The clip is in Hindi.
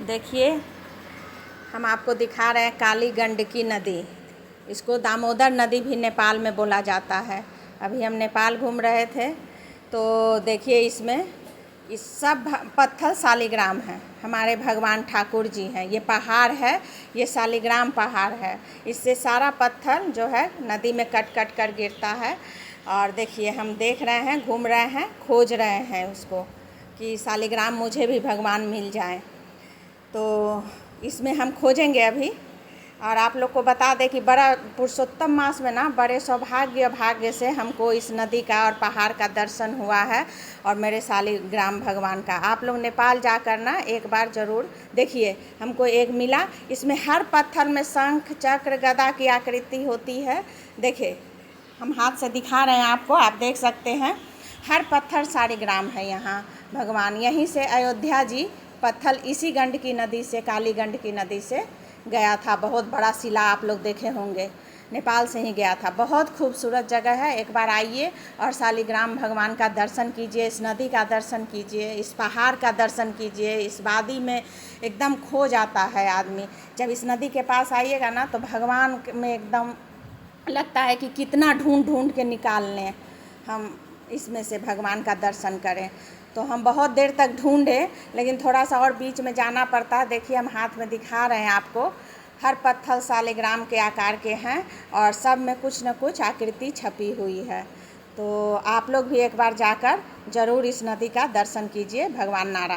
देखिए, हम आपको दिखा रहे हैं काली गंडकी नदी। इसको दामोदर नदी भी नेपाल में बोला जाता है। अभी हम नेपाल घूम रहे थे तो देखिए इसमें इस सब पत्थर शालिग्राम हैं। हमारे भगवान ठाकुर जी हैं। ये पहाड़ है, ये शालिग्राम पहाड़ है। इससे सारा पत्थर जो है नदी में कट कट कर गिरता है। और देखिए हम देख रहे हैं, घूम रहे हैं, खोज रहे हैं उसको कि शालिग्राम मुझे भी भगवान मिल जाए। तो इसमें हम खोजेंगे अभी। और आप लोग को बता दें कि बड़ा पुरुषोत्तम मास में ना बड़े भाग्य से हमको इस नदी का और पहाड़ का दर्शन हुआ है और मेरे शालिग्राम भगवान का। आप लोग नेपाल जाकर ना एक बार ज़रूर देखिए। हमको एक मिला, इसमें हर पत्थर में शंख चक्र गदा की आकृति होती है। देखिए हम हाथ से दिखा रहे हैं आपको, आप देख सकते हैं। हर पत्थर शालिग्राम है यहाँ भगवान। यहीं से अयोध्या जी पत्थर इसी गंडकी नदी से, काली गंडकी नदी से गया था। बहुत बड़ा शिला आप लोग देखे होंगे, नेपाल से ही गया था। बहुत खूबसूरत जगह है, एक बार आइए और शालिग्राम भगवान का दर्शन कीजिए, इस नदी का दर्शन कीजिए, इस पहाड़ का दर्शन कीजिए। इस वादी में एकदम खो जाता है आदमी। जब इस नदी के पास आइएगा ना तो भगवान में एकदम लगता है कि कितना ढूंढ ढूंढ के निकाल लें हम इसमें से भगवान का दर्शन करें। तो हम बहुत देर तक ढूंढे, लेकिन थोड़ा सा और बीच में जाना पड़ता है। देखिए हम हाथ में दिखा रहे हैं आपको। हर पत्थर शालिग्राम के आकार के हैं और सब में कुछ न कुछ आकृति छपी हुई है। तो आप लोग भी एक बार जाकर ज़रूर इस नदी का दर्शन कीजिए। भगवान नारायण।